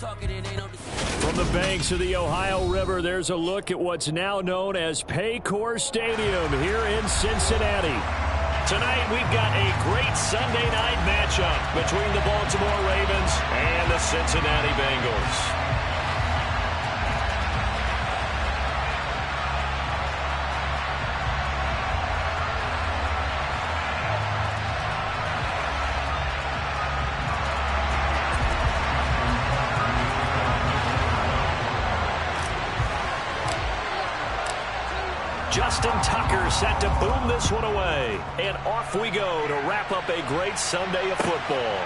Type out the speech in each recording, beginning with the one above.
From the banks of the Ohio River, there's a look at what's now known as Paycor Stadium here in Cincinnati. Tonight, we've got a great Sunday night matchup between the Baltimore Ravens and the Cincinnati Bengals. Justin Tucker set to boom this one away. And off we go to wrap up a great Sunday of football.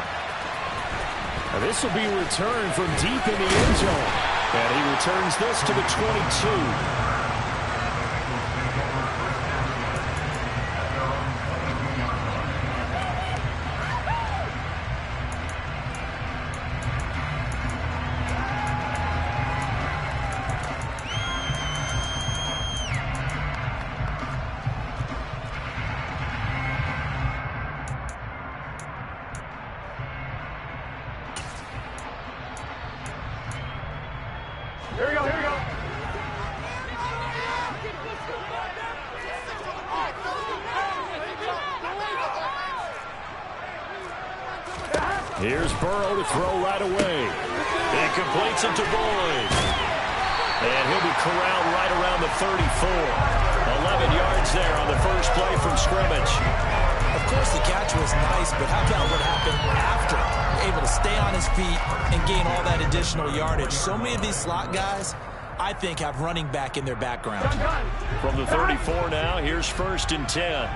Now this will be returned from deep in the end zone. And he returns this to the 22. Here we go, here we go. Here's Burrow to throw right away. He completes it to Boyd. And he'll be corralled right around the 34. 11 yards there on the first play from scrimmage. Of course, the catch was nice, but how about what happened after? Able to stay on his feet and gain all that additional yardage. So many of these slot guys, I think, have running back in their background. From the 34 now, here's 1st and 10.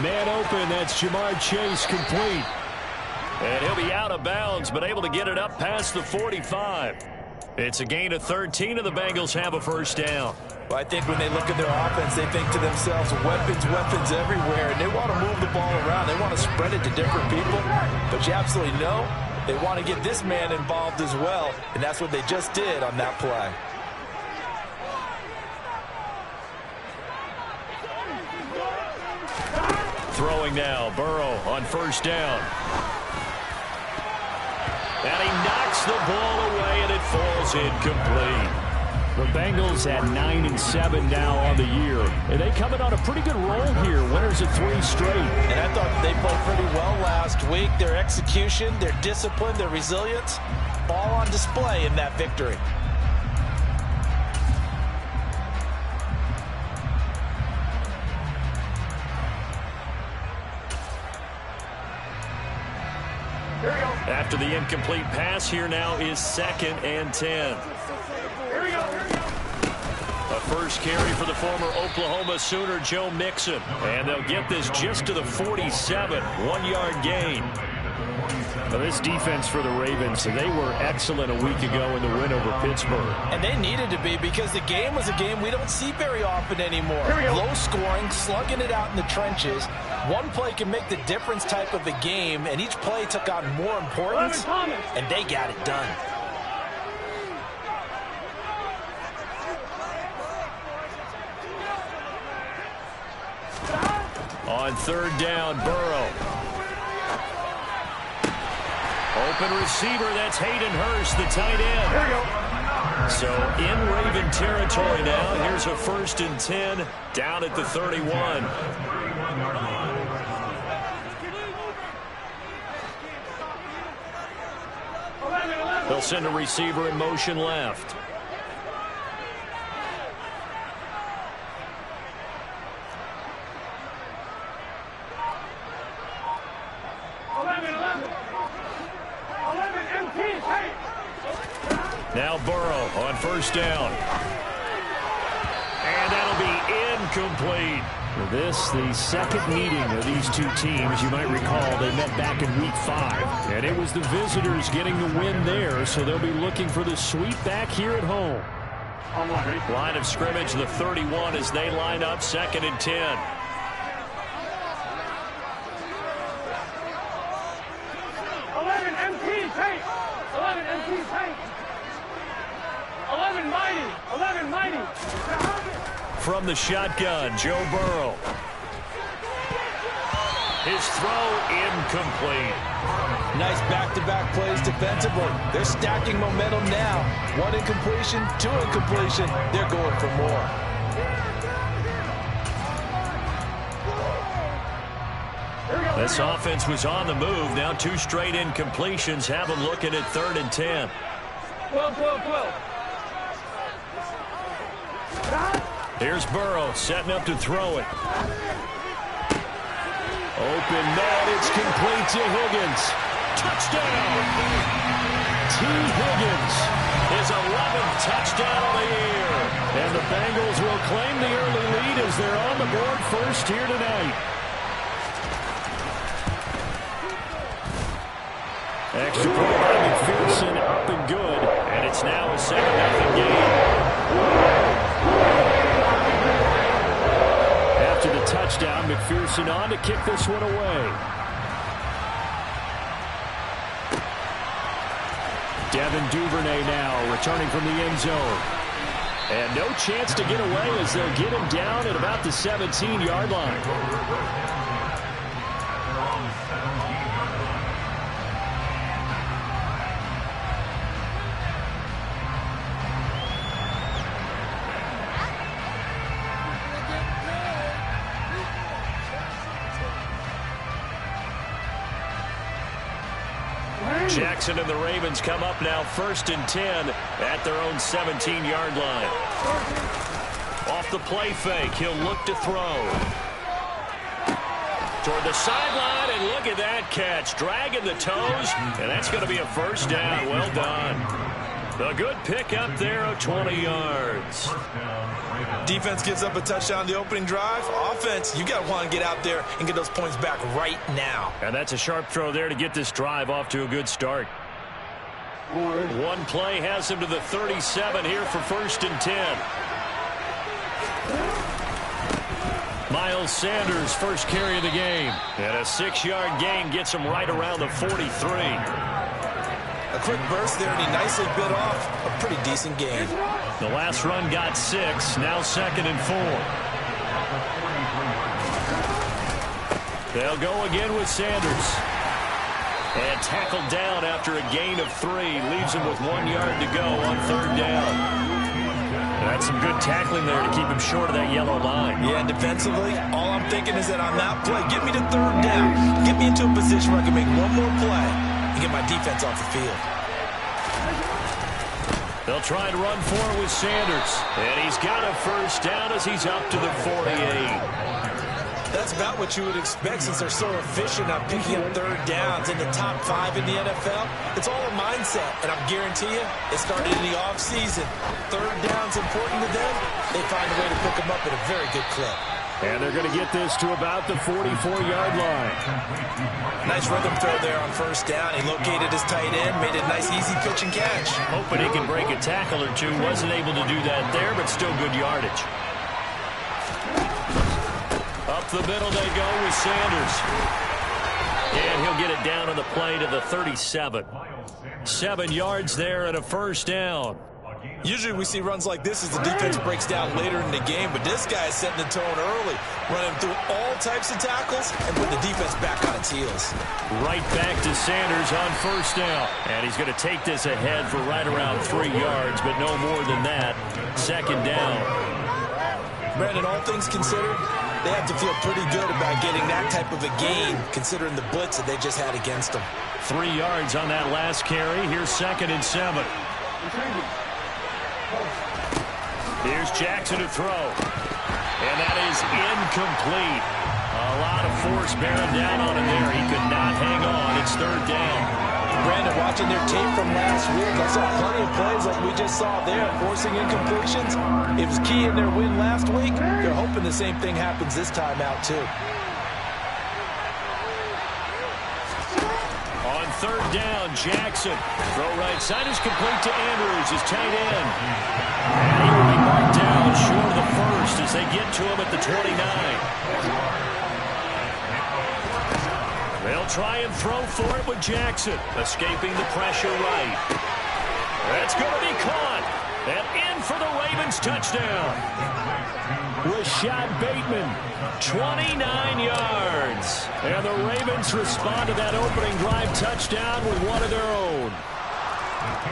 Man open, that's Jamar Chase complete. And he'll be out of bounds, but able to get it up past the 45. It's a gain of 13, and the Bengals have a first down. Well, I think when they look at their offense, they think to themselves, weapons, weapons everywhere, and they want to move the ball around. They want to spread it to different people, but you absolutely know they want to get this man involved as well, and that's what they just did on that play. Throwing now, Burrow on first down. And he knocks the ball away, and it falls incomplete. The Bengals at 9-7 now on the year. And they coming on a pretty good roll here. Winners of 3 straight. And I thought they played pretty well last week. Their execution, their discipline, their resilience, all on display in that victory. After the incomplete pass, here now is 2nd and 10. Here we go, here we go. A first carry for the former Oklahoma Sooner, Joe Mixon. And they'll get this just to the 47, 1-yard gain. Now this defense for the Ravens, they were excellent a week ago in the win over Pittsburgh. And they needed to be, because the game was a game we don't see very often anymore. Low scoring, slugging it out in the trenches. One play can make the difference type of a game, and each play took on more importance, and they got it done. On 3rd down, Burrow. Open receiver, that's Hayden Hurst, the tight end. Here we go. So in Raven territory now. Here's a 1st and 10 down at the 31. They'll send a receiver in motion left. Now Burrow on first down. And that'll be incomplete. This, the second meeting of these two teams. You might recall they met back in week 5. And it was the visitors getting the win there, so they'll be looking for the sweep back here at home. Line of scrimmage, the 31 as they line up 2nd and 10. From the shotgun, Joe Burrow. His throw incomplete. Nice back-to-back plays defensively. They're stacking momentum now. 1 incompletion, 2 incompletion. They're going for more. This offense was on the move. Now 2 straight incompletions have them looking at 3rd and 10. 12. Here's Burrow setting up to throw it. Open man, it's complete to Higgins. Touchdown! T. Higgins, his 11th touchdown of the year. And the Bengals will claim the early lead as they're on the board first here tonight. Extra point by McPherson, up and good. And it's now a 7-0 game. After the touchdown, McPherson on to kick this one away. Devin Duvernay now returning from the end zone. And no chance to get away as they'll get him down at about the 17-yard line. Jackson and the Ravens come up now 1st and 10 at their own 17-yard line. Off the play fake, he'll look to throw. Toward the sideline, and look at that catch. Dragging the toes, and that's going to be a 1st down. Well done. A good pick up there of 20 yards. Defense gives up a touchdown the opening drive. Offense, you got to want to get out there and get those points back right now. And that's a sharp throw there to get this drive off to a good start. One play has him to the 37 here for 1st and 10. Miles Sanders, first carry of the game. And a 6-yard gain gets him right around the 43. A quick burst there, and he nicely bit off a pretty decent gain. The last run got 6, now 2nd and 4. They'll go again with Sanders. And tackled down after a gain of 3. Leaves him with 1 yard to go on 3rd down. That's some good tackling there to keep him short of that yellow line. Yeah, and defensively, all I'm thinking is that on that play, get me to 3rd down. Get me into a position where I can make one more play and get my defense off the field. They'll try and run for it with Sanders. And he's got a 1st down as he's up to the 48. That's about what you would expect since they're so efficient on picking up 3rd downs in the top 5 in the NFL. It's all a mindset, and I guarantee you, it started in the offseason. 3rd down's important to them. They find a way to pick them up at a very good clip. And they're going to get this to about the 44-yard line. Nice rhythm throw there on 1st down. He located his tight end, made a nice easy pitch and catch. Hoping he can break a tackle or two. Wasn't able to do that there, but still good yardage. Up the middle they go with Sanders. And he'll get it down on the play to the 37. 7 yards there and a 1st down. Usually we see runs like this as the defense breaks down later in the game, but this guy is setting the tone early, running through all types of tackles and putting the defense back on its heels. Right back to Sanders on 1st down. And he's going to take this ahead for right around 3 yards, but no more than that. 2nd down. Brandon, all things considered, they have to feel pretty good about getting that type of a gain, considering the blitz that they just had against them. 3 yards on that last carry. Here's 2nd and 7. Here's Jackson to throw. And that is incomplete. A lot of force bearing down on him there. He could not hang on. It's 3rd down. Brandon, watching their tape from last week, I saw plenty of plays like we just saw there, forcing incompletions. It was key in their win last week. They're hoping the same thing happens this time out, too. On 3rd down, Jackson. Throw right side is complete to Andrews, his tight end. And he will be marked down short of the 1st as they get to him at the 29. They'll try and throw for it with Jackson. Escaping the pressure right. That's going to be caught. And in for the Ravens touchdown. Rashad Bateman, 29 yards. And the Ravens respond to that opening drive touchdown with one of their own.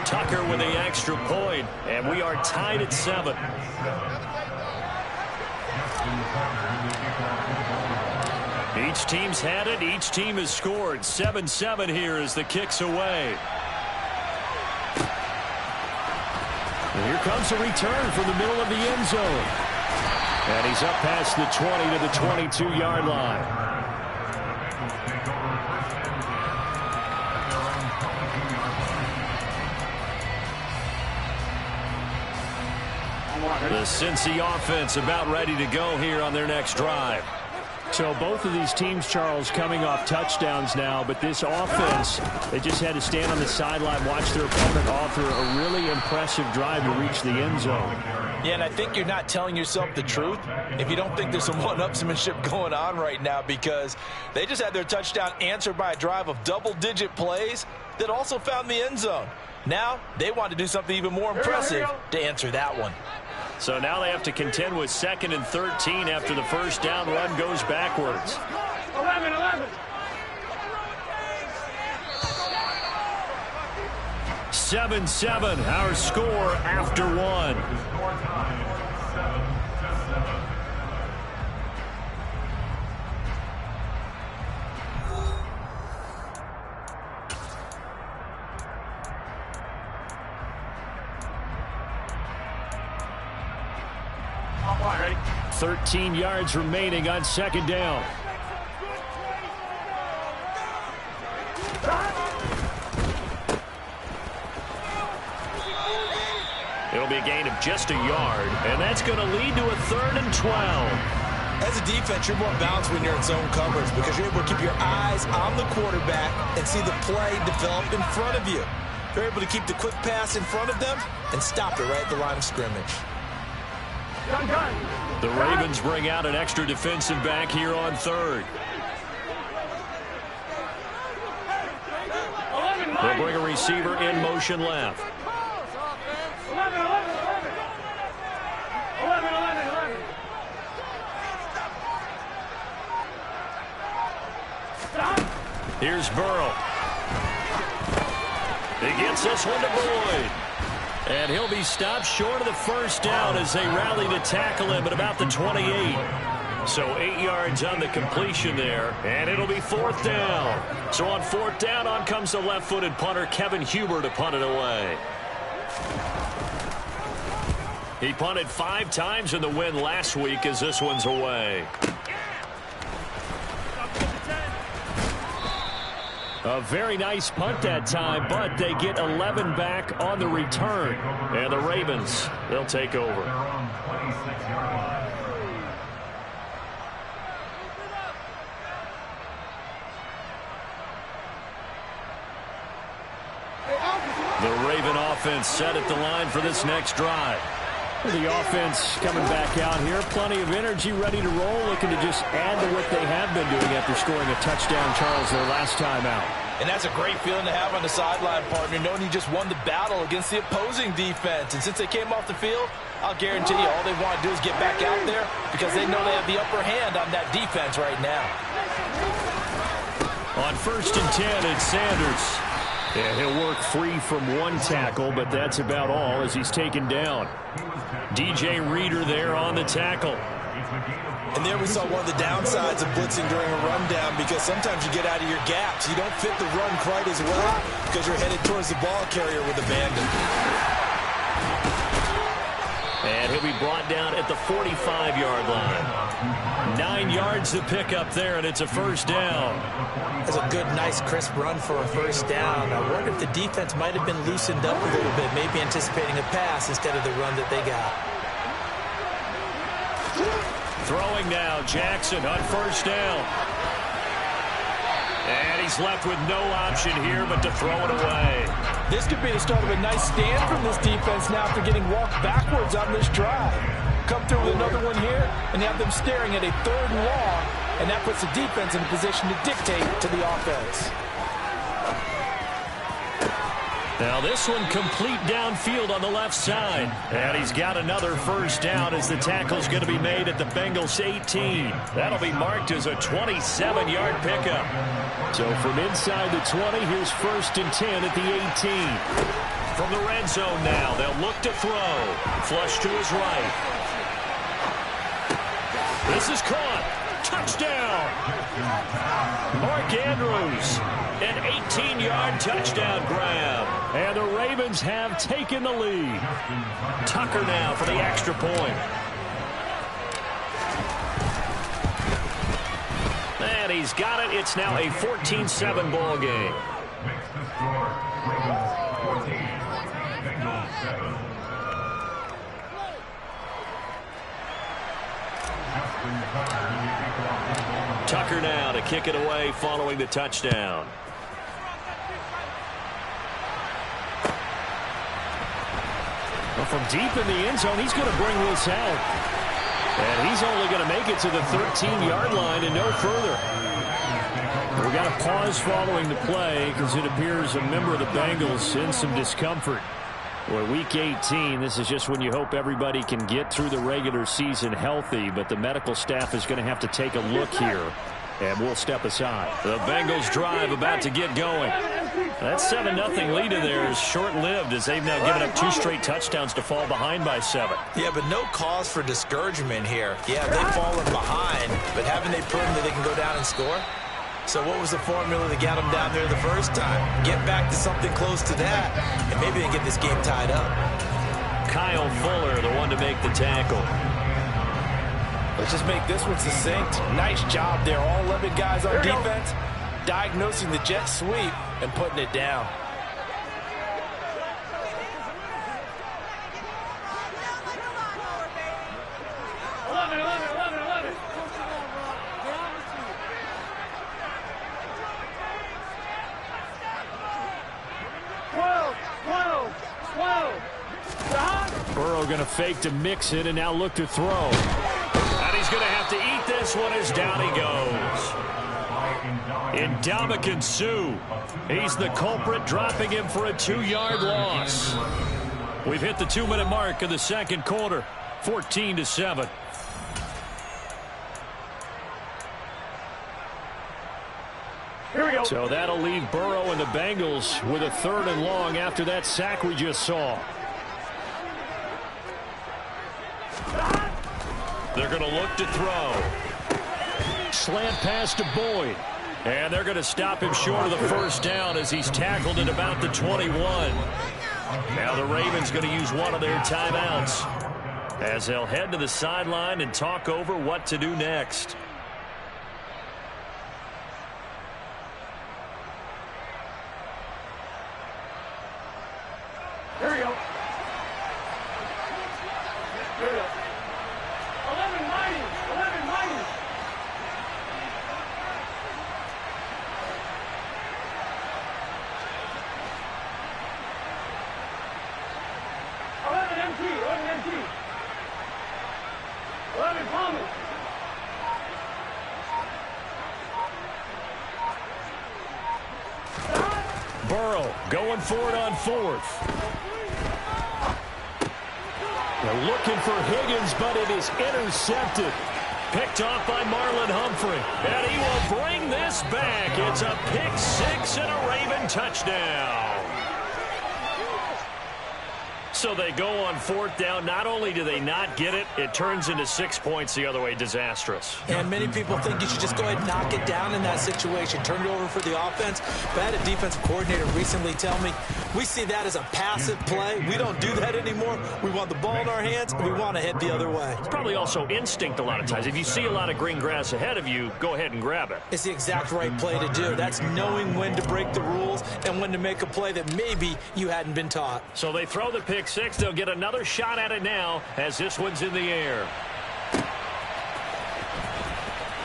Tucker with the extra point, and we are tied at 7. Each team's had it. Each team has scored. 7-7 here as the kick's away. And here comes a return from the middle of the end zone. And he's up past the 20 to the 22-yard line. The Cincy offense about ready to go here on their next drive. So both of these teams, Charles, coming off touchdowns now, but this offense, they just had to stand on the sideline, watch their opponent author a really impressive drive to reach the end zone. Yeah, and I think you're not telling yourself the truth if you don't think there's some one-upsmanship going on right now, because they just had their touchdown answered by a drive of double-digit plays that also found the end zone. Now they want to do something even more impressive to answer that one. So now they have to contend with 2nd and 13 after the first down run goes backwards. 11. 7-7, our score after 1. Ready? 13 yards remaining on 2nd down. It'll be a gain of just a yard, and that's going to lead to a 3rd and 12. As a defense, you're more balanced when you're in zone coverage because you're able to keep your eyes on the quarterback and see the play develop in front of you. You're able to keep the quick pass in front of them and stop it right at the line of scrimmage. The Ravens bring out an extra defensive back here on 3rd. They'll bring a receiver in motion left. 11. Here's Burrow. He gets this one to Boyd. And he'll be stopped short of the first down as they rally to tackle him at about the 28. So 8 yards on the completion there, and it'll be 4th down. So on 4th down, on comes the left-footed punter, Kevin Huber, to punt it away. He punted 5 times in the win last week as this one's away. A very nice punt that time, but they get 11 back on the return. And the Ravens, they'll take over. The Raven offense set at the line for this next drive. The offense coming back out here. Plenty of energy, ready to roll, looking to just add to what they have been doing after scoring a touchdown, Charles, their last time out. And that's a great feeling to have on the sideline, partner, knowing you just won the battle against the opposing defense. And since they came off the field, I'll guarantee you all they want to do is get back out there because they know they have the upper hand on that defense right now. On 1st and 10, it's Sanders. And he'll work free from 1 tackle, but that's about all as he's taken down. DJ Reader there on the tackle. And there we saw one of the downsides of blitzing during a rundown because sometimes you get out of your gaps. You don't fit the run quite as well because you're headed towards the ball carrier with abandon. And he'll be brought down at the 45-yard line. 9 yards to pick up there, and it's a 1st down. That's a good, nice, crisp run for a 1st down. I wonder if the defense might have been loosened up a little bit, maybe anticipating a pass instead of the run that they got. Throwing now, Jackson on 1st down. And he's left with no option here but to throw it away. This could be the start of a nice stand from this defense now after getting walked backwards on this drive. Come through with another one here, and have them staring at a 3rd and long, and that puts the defense in a position to dictate to the offense. Now this one complete downfield on the left side. And he's got another first down as the tackle's going to be made at the Bengals 18. That'll be marked as a 27-yard pickup. So from inside the 20, here's 1st and 10 at the 18. From the red zone now, they'll look to throw. Flush to his right. This is caught. Touchdown. Mark Andrews, an 18-yard touchdown grab. And the Ravens have taken the lead. Tucker now for the extra point. And he's got it. It's now a 14-7 ball game. Tucker now to kick it away following the touchdown. Well, from deep in the end zone, he's going to bring this out. And he's only going to make it to the 13-yard line and no further. We got a pause following the play because it appears a member of the Bengals in some discomfort. Well, week 18, this is just when you hope everybody can get through the regular season healthy, but the medical staff is going to have to take a look here, and we'll step aside. The Bengals drive about to get going. That 7-0 lead in there is short-lived as they've now given up 2 straight touchdowns to fall behind by 7. Yeah, but no cause for discouragement here. Yeah, they've fallen behind, but haven't they proven that they can go down and score? So what was the formula that got them down there the first time? Get back to something close to that, and maybe they get this game tied up. Kyle Fuller, the one to make the tackle. Let's just make this one succinct. Nice job there. All 11 guys on defense, diagnosing the jet sweep and putting it down. Burrow going to fake to mix it and now look to throw. And he's going to have to eat this one as down he goes. Ndamukong Suh. He's the culprit, dropping him for a 2-yard loss. We've hit the 2-minute mark of the second quarter. 14-7. Here we go. So that'll leave Burrow and the Bengals with a 3rd and long after that sack we just saw. They're going to look to throw. Slant pass to Boyd. And they're going to stop him short of the first down as he's tackled at about the 21. Now the Ravens going to use one of their timeouts as they'll head to the sideline and talk over what to do next. Here we go. Here we go. 11 minus. 11 minus. MT. 11 MT. 11 Thomas. Burrow going for it on 4th. They're looking for Higgins, but it is intercepted. Picked off by Marlon Humphrey. And he will bring this back. It's a pick 6 and a Raven touchdown. So they go on 4th down. Not only do they not get it, it turns into 6 points the other way. Disastrous. And many people think you should just go ahead and knock it down in that situation. Turn it over for the offense. But I had a defensive coordinator recently tell me, we see that as a passive play. We don't do that anymore. We want the ball in our hands, and we want to head the other way. It's probably also instinct a lot of times. If you see a lot of green grass ahead of you, go ahead and grab it. It's the exact right play to do. That's knowing when to break the rules and when to make a play that maybe you hadn't been taught. So they throw the pick 6. They'll get another shot at it now as this one's in the air.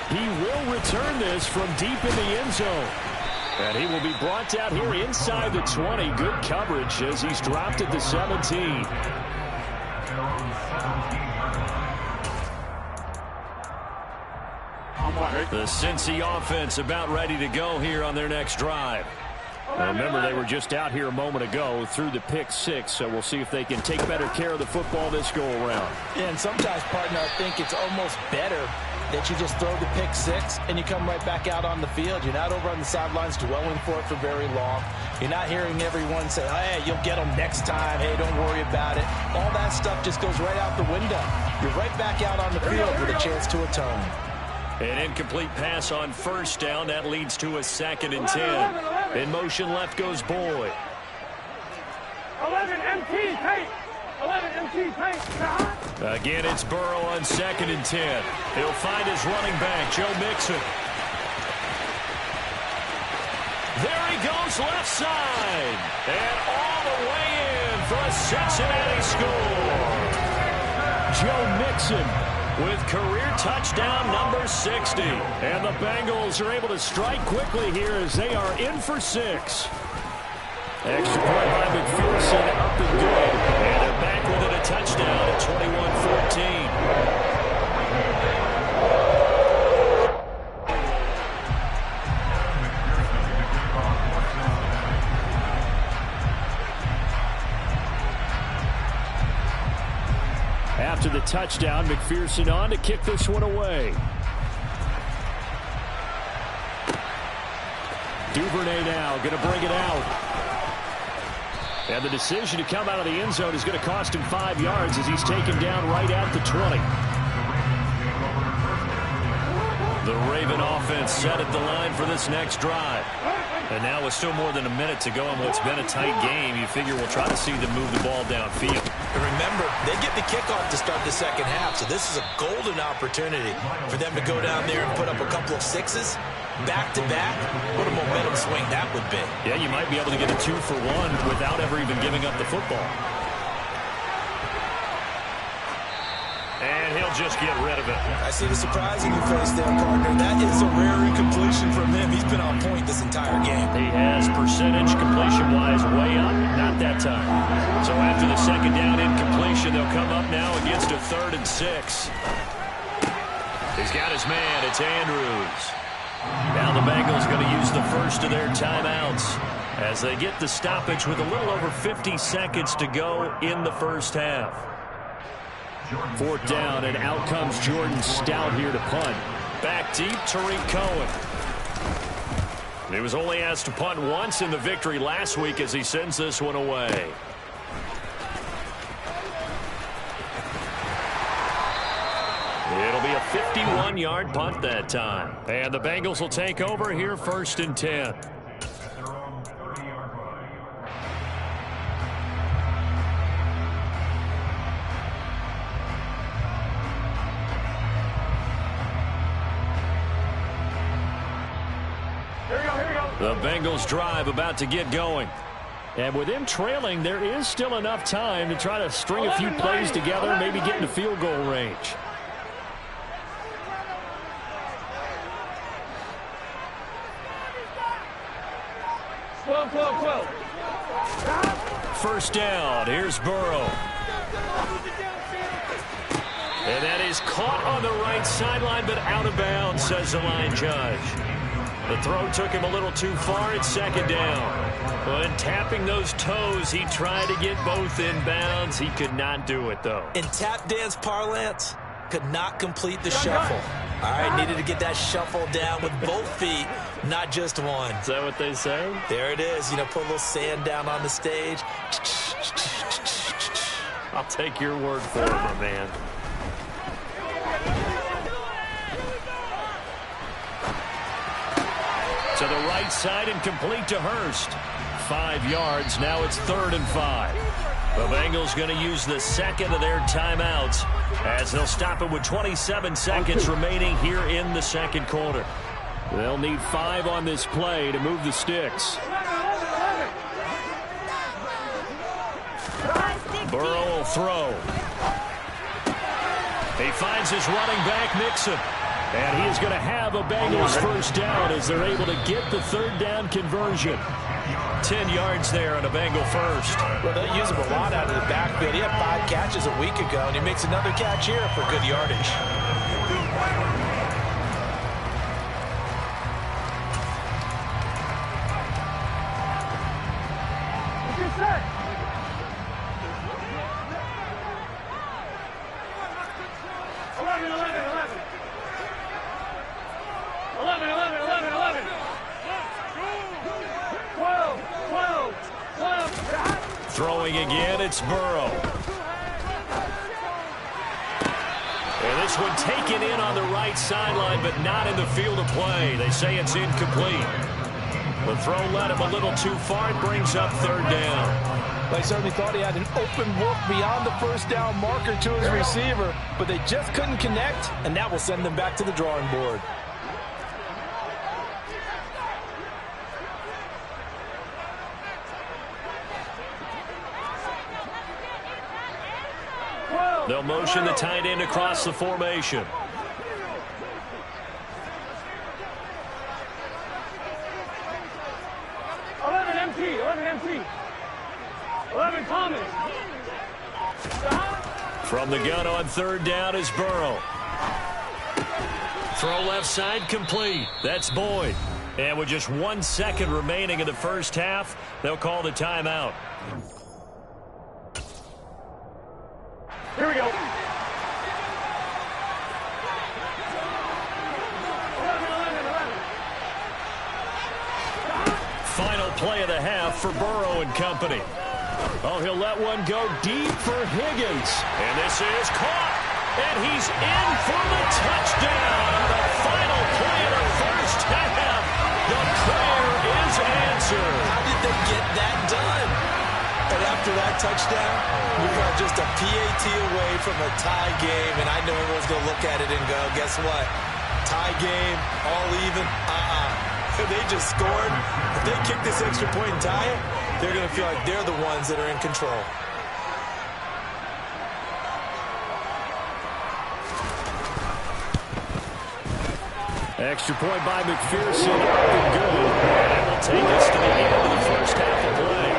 He will return this from deep in the end zone. And he will be brought down here inside the 20. Good coverage as he's dropped at the 17. The Cincy offense about ready to go here on their next drive. Remember, they were just out here a moment ago through the pick six, so we'll see if they can take better care of the football this go-around. Yeah, and sometimes, partner, I think it's almost better that you just throw the pick six and you come right back out on the field. You're not over on the sidelines dwelling for it for very long. You're not hearing everyone say, hey, you'll get them next time. Hey, don't worry about it. All that stuff just goes right out the window. You're right back out on the field with a chance to atone. An incomplete pass on first down. That leads to a 2nd and 10. In motion left goes Boyd. 11 MT paint. 11 MT paint. Again, it's Burrow on 2nd and 10. He'll find his running back, Joe Mixon. There he goes left side. And all the way in for a Cincinnati score. Joe Mixon with career touchdown number 60. And the Bengals are able to strike quickly here as they are in for 6. Extra point by McPherson, up and good. And they're back with it, a touchdown at 21-14. After the touchdown, McPherson on to kick this one away. Duvernay now going to bring it out. And the decision to come out of the end zone is going to cost him 5 yards as he's taken down right at the 20. The Raven offense set at the line for this next drive. And now with still more than a minute to go in what's been a tight game, you figure we'll try to see them move the ball downfield. And remember, they get the kickoff to start the second half, so this is a golden opportunity for them to go down there and put up a couple of sixes. Back-to-back, what a momentum swing that would be. Yeah, you might be able to get a 2-for-1 without ever even giving up the football. And he'll just get rid of it. I see the surprise in your face there, partner. That is a rare incompletion from him. He's been on point this entire game. He has percentage completion-wise way up. Not that time. So after the second down incompletion, they'll come up now against a 3rd and 6. He's got his man. It's Andrews. Now the Bengals going to use the first of their timeouts as they get the stoppage with a little over 50 seconds to go in the first half. 4th down, and out comes Jordan Stout here to punt. Back deep, Tariq Cohen. He was only asked to punt once in the victory last week as he sends this one away. It'll be a 51-yard punt that time. And the Bengals will take over here 1st and 10. The Bengals drive about to get going. And with them trailing, there is still enough time to try to string a few plays together, maybe get into field goal range. First down, here's Burrow. And that is caught on the right sideline, but out of bounds, says the line judge. The throw took him a little too far. It's 2nd down. When tapping those toes, he tried to get both in bounds. He could not do it, though. In tap dance parlance, could not complete the shuffle. All right, needed to get that shuffle down with both feet, not just one. Is that what they say? There it is. You know, put a little sand down on the stage. I'll take your word for it, my man. To the right side and complete to Hurst. 5 yards. Now it's 3rd and 5. The Bengals going to use the second of their timeouts as they'll stop it with 27 seconds remaining here in the second quarter. They'll need 5 on this play to move the sticks. Burrow will throw. He finds his running back, Mixon. And he is going to have a Bengals first down as they're able to get the 3rd down conversion. 10 yards there on a Bengal first. Well, they use him a lot out of the backfield. He had 5 catches a week ago, and he makes another catch here for good yardage. Throwing again, it's Burrow. And this one taken in on the right sideline, but not in the field of play. They say it's incomplete. The throw led him a little too far. It brings up third down. They certainly thought he had an open look beyond the first down marker to his receiver, but they just couldn't connect, and that will send them back to the drawing board. They'll motion the tight end across the formation. Empty. 11 Thomas. From the gun on third down is Burrow. Throw left side complete. That's Boyd. And with just 1 second remaining in the first half, they'll call the timeout. Here we go. 11. Final play of the half for Burrow and company. Oh, he'll let one go deep for Higgins. And this is caught. And he's in for the touchdown on the final play of the first half. The prayer is answered. How did they get that done? And after that touchdown, we got just a PAT away from a tie game, and I know everyone's going to look at it and go, guess what? Tie game, all even? They just scored. If they kick this extra point and tie it, they're going to feel like they're the ones that are in control. Extra point by McPherson. Up and good. And it will take us to the end of the first half of play.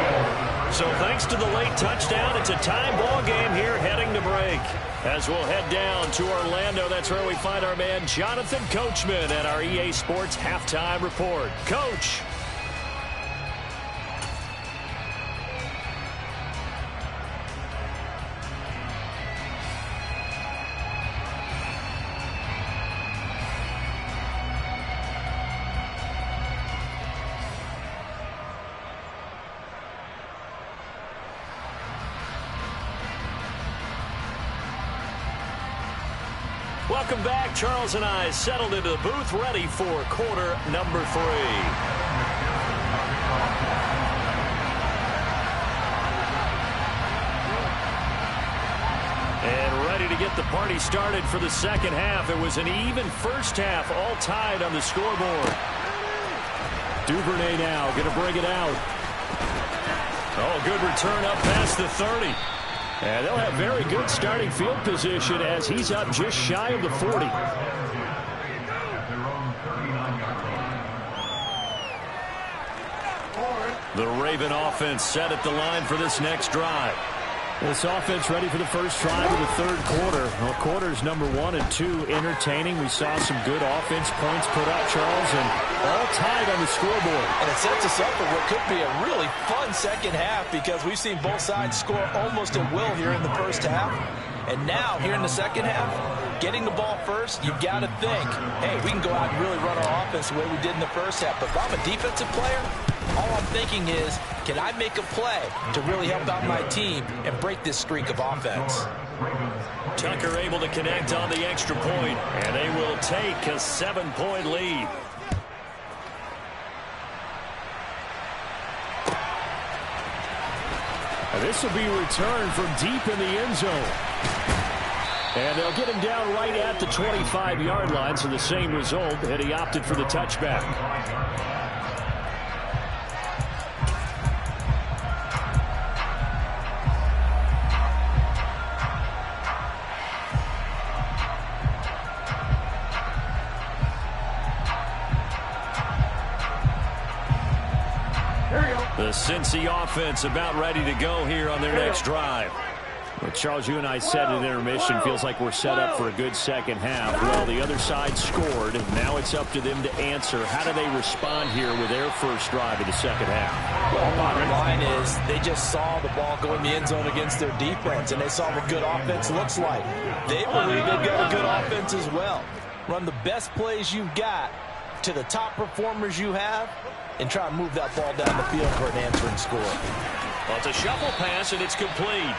So thanks to the late touchdown, it's a tie ball game here heading to break. As we'll head down to Orlando, that's where we find our man Jonathan Coachman at our EA Sports Halftime Report. Coach. Welcome back. Charles and I settled into the booth, ready for quarter number 3. And ready to get the party started for the second half. It was an even first half, all tied on the scoreboard. Duvernay now going to bring it out. Oh, good return up past the 30. And they'll have very good starting field position as he's up just shy of the 40. The Raven offense set at the line for this next drive. This offense ready for the first drive of the third quarter. Well, quarters number 1 and 2 entertaining. We saw some good offense points put up, Charles, and all tied on the scoreboard. And it sets us up for what could be a really fun second half because we've seen both sides score almost at will here in the first half. And now, here in the second half, getting the ball first, you've got to think, hey, we can go out and really run our offense the way we did in the first half. But if I'm a defensive player, all I'm thinking is, can I make a play to really help out my team and break this streak of offense? Tucker able to connect on the extra point, and they will take a 7-point lead. This will be returned from deep in the end zone. And they'll get him down right at the 25-yard line, so the same result, and he opted for the touchback. The Cincy offense about ready to go here on their next drive. Well, Charles, you and I said at intermission, feels like we're set up for a good second half. Well, the other side scored. Now it's up to them to answer. How do they respond here with their first drive of the second half? Well, bottom line is they just saw the ball go in the end zone against their defense, and they saw what good offense looks like. They believe they've got a good offense as well. Run the best plays you've got to the top performers you have and try and move that ball down the field for an answering score. Well, it's a shuffle pass, and it's complete.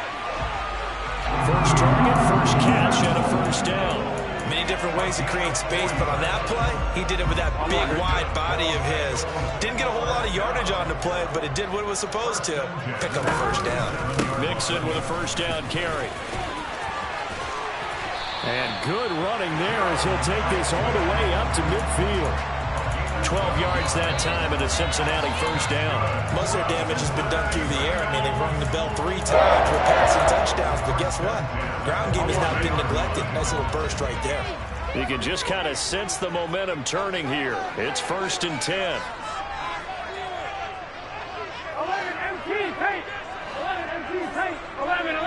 First target, first catch, and a first down. Many different ways to create space, but on that play, he did it with that big, wide body of his. Didn't get a whole lot of yardage on the play, but it did what it was supposed to. Pick up a first down. Mixon with a first down carry. And good running there as he'll take this all the way up to midfield. 12 yards that time and a Cincinnati first down. Most of their damage has been done through the air. I mean, they've rung the bell 3 times with passing touchdowns, but guess what? Ground game has not been neglected. Nice little burst right there. You can just kind of sense the momentum turning here. It's 1st and 10. 11 MT tape. 11 MT tape. 11.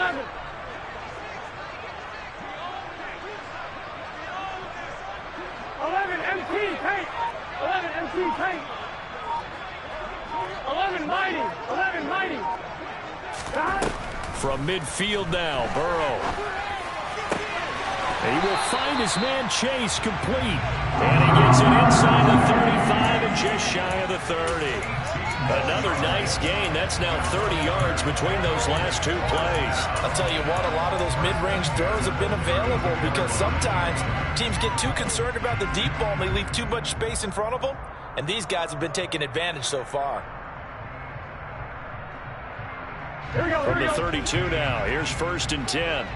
11 MT tape. 11 MT tape. 11 mighty. 11 mighty. From midfield now, Burrow. He will find his man Chase complete. And he gets it inside the 35 and just shy of the 30. Another nice gain. That's now 30 yards between those last 2 plays. I'll tell you what, a lot of those mid-range throws have been available because sometimes teams get too concerned about the deep ball and they leave too much space in front of them. And these guys have been taking advantage so far. From the 32 now, here's 1st and 10.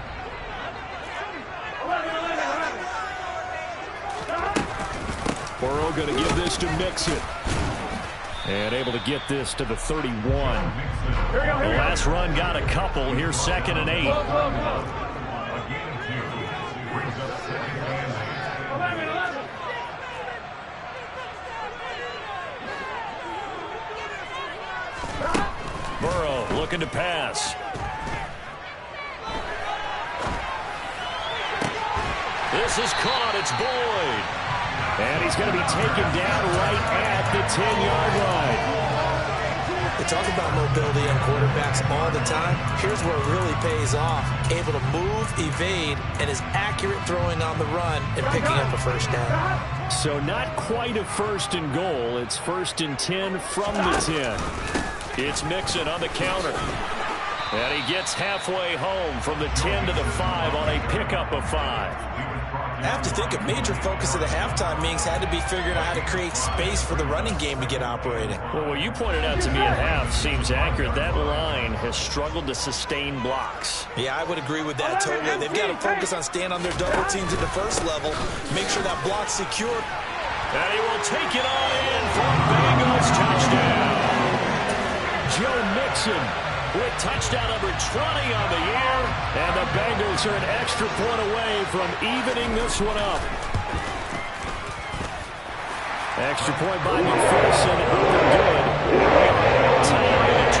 11. Burrow going to give this to Mixon. And able to get this to the 31. The last run got a couple. Here's 2nd and 8. 11. Burrow looking to pass. This is caught. It's Boyd. And he's going to be taken down right at the 10-yard line. They talk about mobility on quarterbacks all the time. Here's where it really pays off. Able to move, evade, and is accurate throwing on the run and picking up a first down. So not quite a 1st and goal. It's 1st and 10 from the 10. It's Mixon on the counter. And he gets halfway home from the 10 to the 5 on a pickup of 5. I have to think a major focus of the halftime meetings had to be figuring out how to create space for the running game to get operating. Well, what you pointed out to me at half seems accurate. That line has struggled to sustain blocks. Yeah, I would agree with that totally. They've got to focus on staying on their double teams at the first level, make sure that block's secure. And he will take it on in for a Bengals touchdown. Joe Mixon with touchdown number 20 on the year, and the Bengals are an extra point away from evening this one up. Extra point by McPherson, up and good. Tied at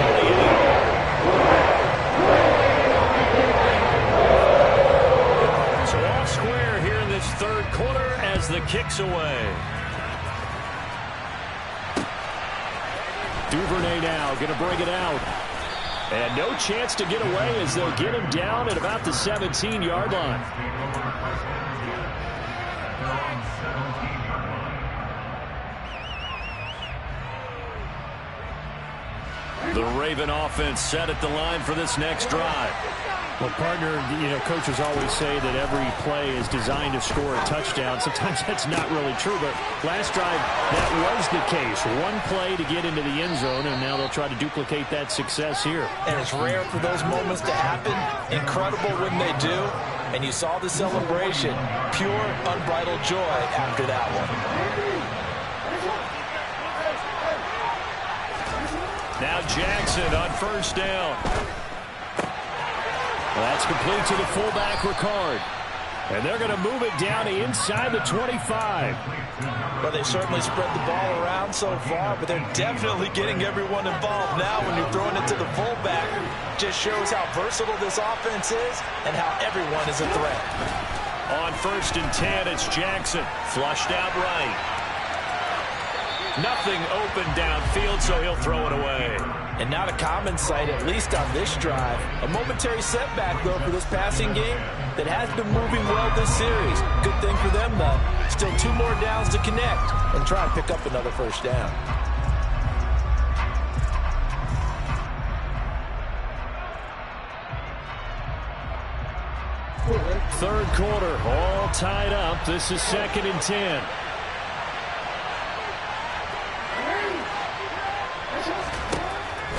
28. So off square here in this 3rd quarter as the kick's away. Duvernay now going to bring it out. And no chance to get away as they'll get him down at about the 17-yard line. The Raven offense set at the line for this next drive. Well, partner, coaches always say that every play is designed to score a touchdown. Sometimes that's not really true, but last drive, that was the case. One play to get into the end zone, and now they'll try to duplicate that success here. And it's rare for those moments to happen. Incredible when they do. And you saw the celebration. Pure, unbridled joy after that one. Now Jackson on 1st down. Well, that's complete to the fullback, Ricard. And they're going to move it down to inside the 25. Well, they certainly spread the ball around so far, but they're definitely getting everyone involved now when you're throwing it to the fullback. Just shows how versatile this offense is and how everyone is a threat. On 1st and 10, it's Jackson. Flushed out right. Nothing open downfield, so he'll throw it away. And not a common sight, at least on this drive. A momentary setback, though, for this passing game that has been moving well this series. Good thing for them, though. Still 2 more downs to connect and try and pick up another first down. Third quarter, all tied up. This is 2nd and 10.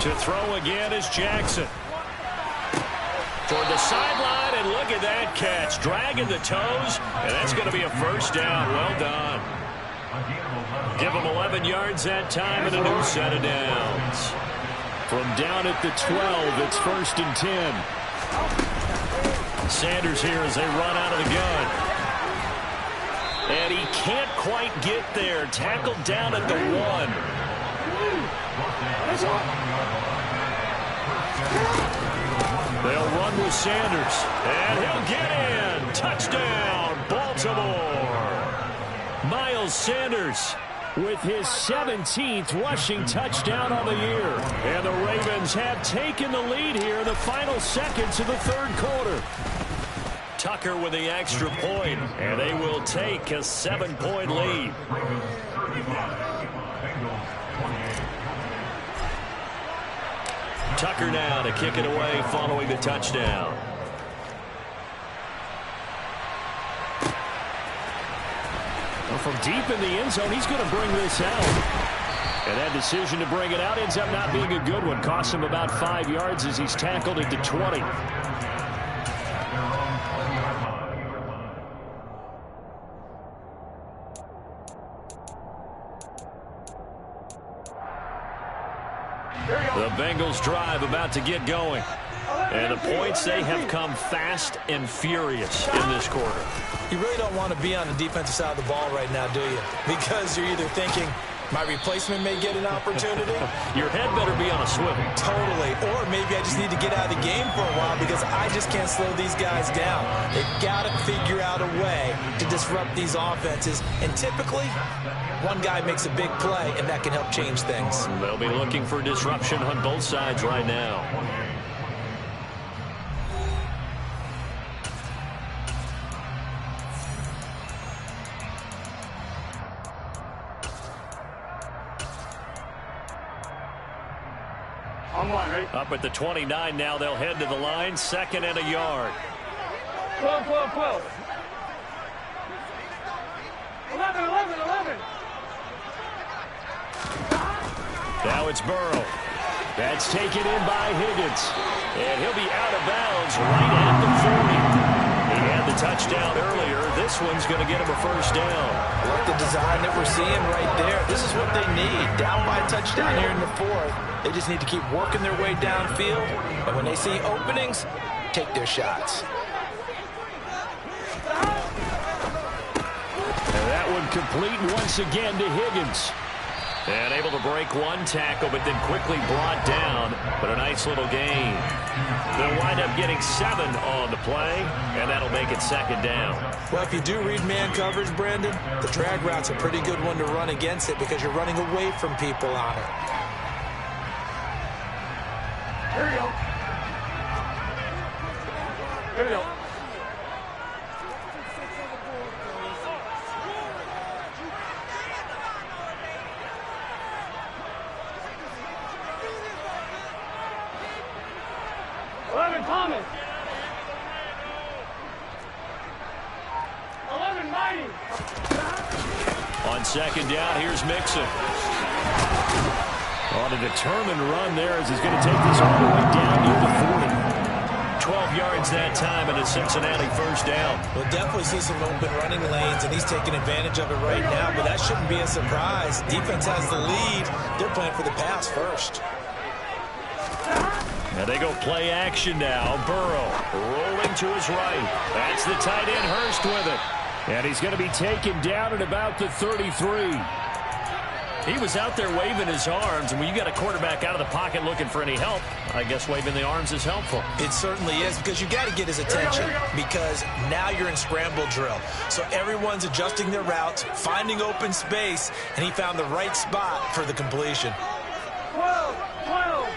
To throw again is Jackson. Toward the sideline, and look at that catch. Dragging the toes, and that's going to be a first down. Well done. Give him 11 yards that time and a new set of downs. From down at the 12, it's 1st and 10. Sanders here as they run out of the gun. And he can't quite get there. Tackled down at the 1. They'll run with Sanders. And he'll get in. Touchdown, Baltimore. Miles Sanders with his 17th rushing touchdown on the year. And the Ravens have taken the lead here in the final seconds of the third quarter. Tucker with the extra point, and they will take a 7-point lead. Tucker now to kick it away following the touchdown. Well, from deep in the end zone, he's going to bring this out. And that decision to bring it out ends up not being a good one. Costs him about 5 yards as he's tackled at the 20. The Bengals drive about to get going. And the points, they have come fast and furious in this quarter. You really don't want to be on the defensive side of the ball right now, do you? Because you're either thinking, my replacement may get an opportunity. Your head better be on a swivel. Totally. Or maybe I just need to get out of the game for a while because I just can't slow these guys down. They've got to figure out a way to disrupt these offenses. And typically, one guy makes a big play, and that can help change things. They'll be looking for disruption on both sides right now. Up at the 29 now, they'll head to the line. 2nd and a yard. 12. 11. Now it's Burrow. That's taken in by Higgins. And he'll be out of bounds right at the 40. He had the touchdown earlier. This one's going to get him a first down. Look, the design that we're seeing right there. This is what they need. Down by a touchdown here in the 4th. They just need to keep working their way downfield. And when they see openings, take their shots. And that one complete once again to Higgins. And able to break one tackle, but then quickly brought down. But a nice little gain. They'll wind up getting 7 on the play, and that'll make it 2nd down. Well, if you do read man coverage, Brandon, the drag route's a pretty good one to run against it because you're running away from people on it. Here we go. 11 Thomas. 11 Mighty. On 2nd down, here's Mixon. On a determined run there as he's going to take this all the way down near the 40. 12 yards that time and a Cincinnati first down. We'll definitely see some open running lanes, and he's taking advantage of it right now, but that shouldn't be a surprise. Defense has the lead. They're playing for the pass first. Now they go play action now. Burrow rolling to his right. That's the tight end Hurst with it. And he's going to be taken down at about the 33. He was out there waving his arms, and when you got a quarterback out of the pocket looking for any help, I guess waving the arms is helpful. It certainly is, because you got to get his attention, because now you're in scramble drill. So everyone's adjusting their routes, finding open space, and he found the right spot for the completion. 12, 12,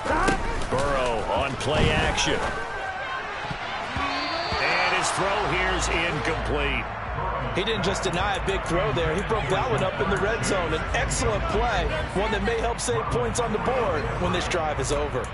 12. Burrow on play action. And his throw here's incomplete. He didn't just deny a big throw there. He broke that one up in the red zone. An excellent play, one that may help save points on the board when this drive is over.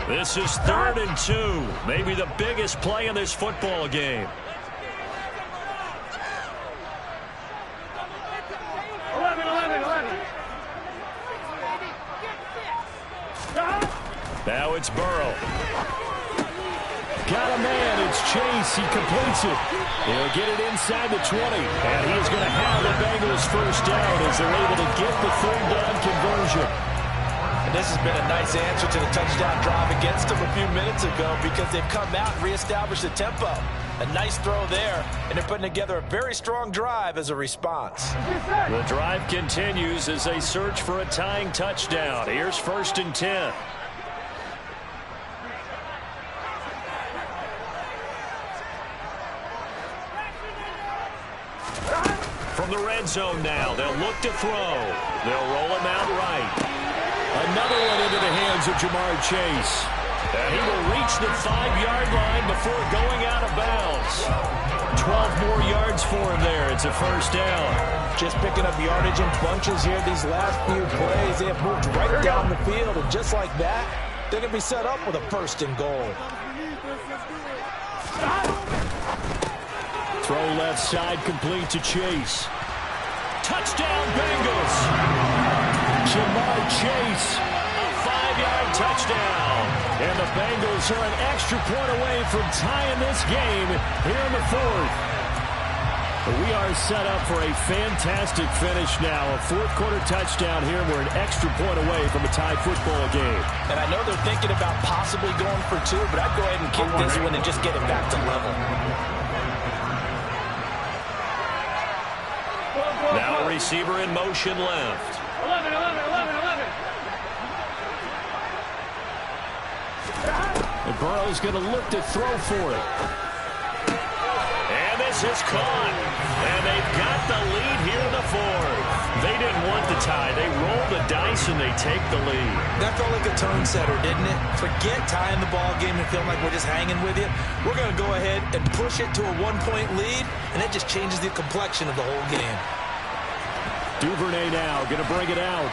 This is 3rd and 2. Maybe the biggest play in this football game. 11, 11, 11. Now it's Burrow. Got a man. It's Chase. He completes it. He'll get it inside the 20. And he is going to have the Bengals first down as they're able to get the 3rd down conversion. And this has been a nice answer to the touchdown drive against them a few minutes ago, because they've come out and reestablished the tempo. A nice throw there, and they're putting together a very strong drive as a response. The drive continues as they search for a tying touchdown. Here's 1st and 10. From the red zone now, they'll look to throw. They'll roll him out right. Another one into the hands of Jamar Chase. And he will reach the 5-yard line before going out of bounds. 12 more yards for him there. It's a first down. Just picking up yardage in bunches here these last few plays. They have moved right down the field, and just like that, they're going to be set up with a 1st and goal. Throw left side complete to Chase. Touchdown Bengals. Jamar Chase, a 5-yard touchdown. And the Bengals are an extra point away from tying this game here in the 4th. We are set up for a fantastic finish now. A 4th-quarter touchdown here. We're an extra point away from a tied football game. And I know they're thinking about possibly going for 2, but I'd go ahead and kick this one and just get it back to level. Now a receiver in motion left. 11, 11, 11, 11. And Burrow's going to look to throw for it. And this is caught. And they've got the lead here in the 4th. They didn't want the tie. They roll the dice and they take the lead. That felt like a tone setter, didn't it? Forget tying the ball game and feeling like we're just hanging with you. We're going to go ahead and push it to a 1-point lead, and it just changes the complexion of the whole game. Duvernay now going to bring it out.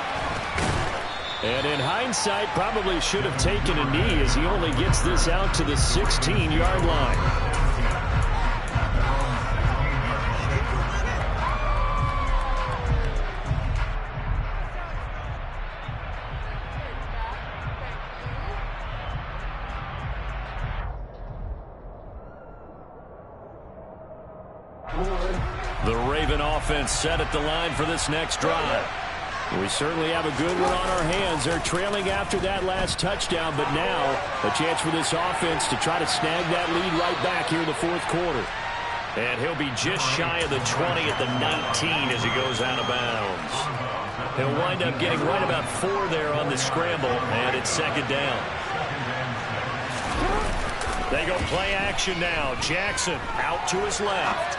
And in hindsight, probably should have taken a knee as he only gets this out to the 16-yard line. The Raven offense set at the line for this next drive. We certainly have a good one on our hands. They're trailing after that last touchdown, but now a chance for this offense to try to snag that lead right back here in the 4th quarter. And he'll be just shy of the 20 at the 19 as he goes out of bounds. He'll wind up getting right about 4 there on the scramble, and it's 2nd down. They go play action now. Jackson out to his left.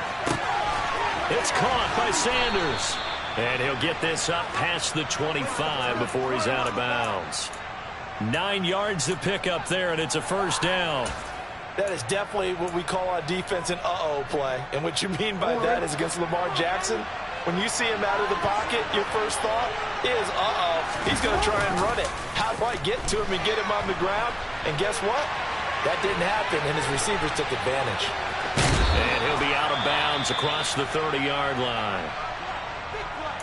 It's caught by Sanders. And he'll get this up past the 25 before he's out of bounds. 9 yards to pick up there, and it's a first down. That is definitely what we call on defense an uh-oh play. And what you mean by that is against Lamar Jackson, when you see him out of the pocket, your first thought is, uh-oh, he's going to try and run it. How do I get to him and get him on the ground? And guess what? That didn't happen, and his receivers took advantage. And he'll be out of bounds across the 30-yard line.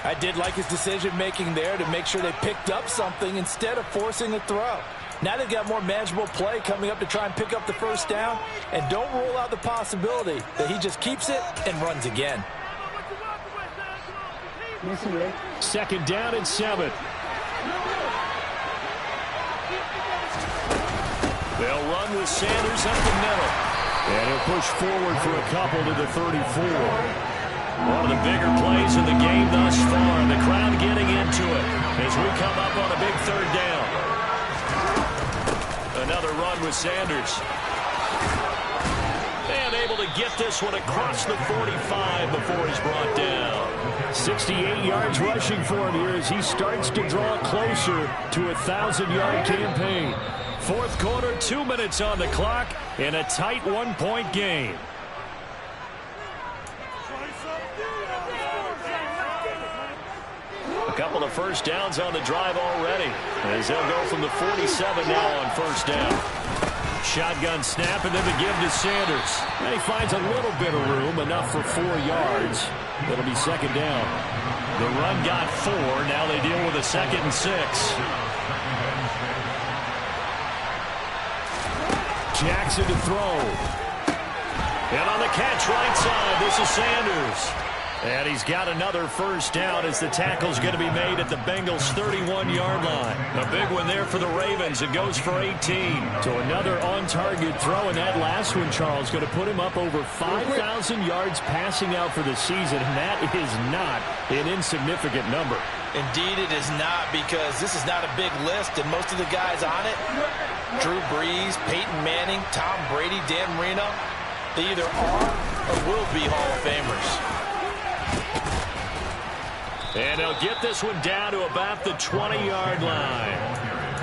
I did like his decision-making there to make sure they picked up something instead of forcing a throw. Now they've got more manageable play coming up to try and pick up the first down. And don't rule out the possibility that he just keeps it and runs again. Second down and 7. They'll run with Sanders up the middle. And he'll push forward for a couple to the 34. One of the bigger plays in the game thus far. And the crowd getting into it as we come up on a big third down. Another run with Sanders. And able to get this one across the 45 before he's brought down. 68 yards rushing for him here as he starts to draw closer to a 1,000-yard campaign. Fourth quarter, 2 minutes on the clock in a tight one-point game. A couple of first downs on the drive already as they'll go from the 47 now on first down. Shotgun snap and then the give to Sanders. And he finds a little bit of room, enough for 4 yards. It'll be second down. The run got 4. Now they deal with a 2nd and 6. Jackson to throw. And on the catch right side, this is Sanders. And he's got another first down as the tackle's going to be made at the Bengals' 31-yard line. A big one there for the Ravens. It goes for 18. So another on-target throw, and that last one, Charles, going to put him up over 5,000 yards passing out for the season, and that is not an insignificant number. Indeed it is not, because this is not a big list, and most of the guys on it, Drew Brees, Peyton Manning, Tom Brady, Dan Marino, they either are or will be Hall of Famers. And they'll get this one down to about the 20-yard line.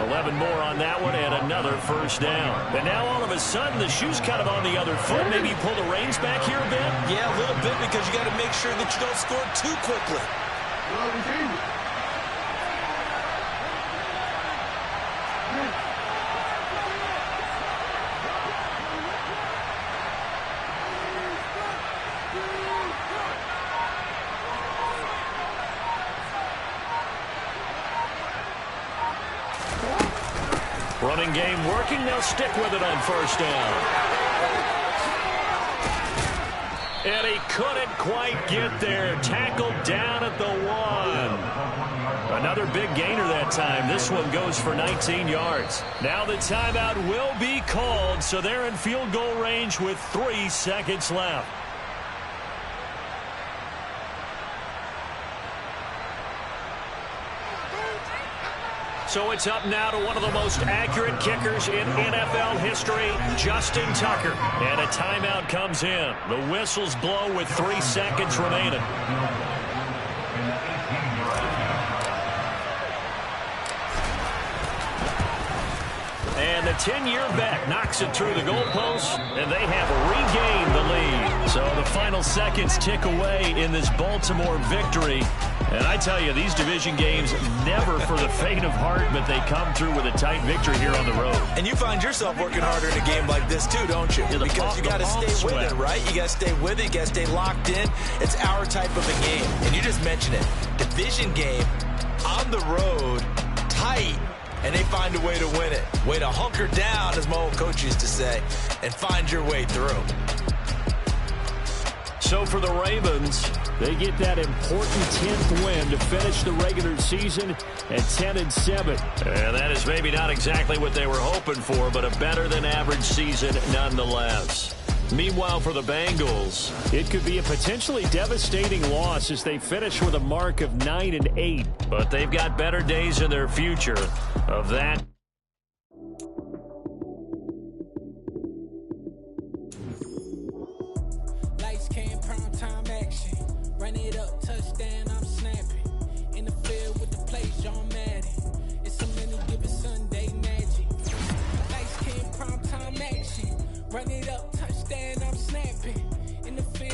11 more on that one and another first down. And now all of a sudden the shoe's kind of on the other foot. Maybe you pull the reins back here a bit? Yeah, a little bit, because you got to make sure that you don't score too quickly. Running game working. They'll stick with it on first down. And he couldn't quite get there. Tackled down at the 1. Another big gainer that time. This one goes for 19 yards. Now the timeout will be called, so they're in field goal range with 3 seconds left. So it's up now to one of the most accurate kickers in NFL history, Justin Tucker. And a timeout comes in. The whistles blow with 3 seconds remaining. And the 10-year bet knocks it through the goalposts, and they have regained the lead. So the final seconds tick away in this Baltimore victory. And I tell you, these division games, never for the faint of heart, but they come through with a tight victory here on the road. And you find yourself working harder in a game like this too, don't you? Because you got to stay with it, right? You got to stay with it. You got to stay locked in. It's our type of a game. And you just mentioned it. Division game, on the road, tight. And they find a way to win it. Way to hunker down, as my old coach used to say, and find your way through. So for the Ravens, they get that important 10th win to finish the regular season at 10-7. And that is maybe not exactly what they were hoping for, but a better-than-average season nonetheless. Meanwhile, for the Bengals, it could be a potentially devastating loss as they finish with a mark of 9-8. But they've got better days in their future. Of that, lights came, prime time action. Run it up, touchdown, I'm snapping. In the field with the play, John Madden. It's a many given Sunday magic. Lights came, prime time action. Run it up, touchdown, I'm snapping. In the field.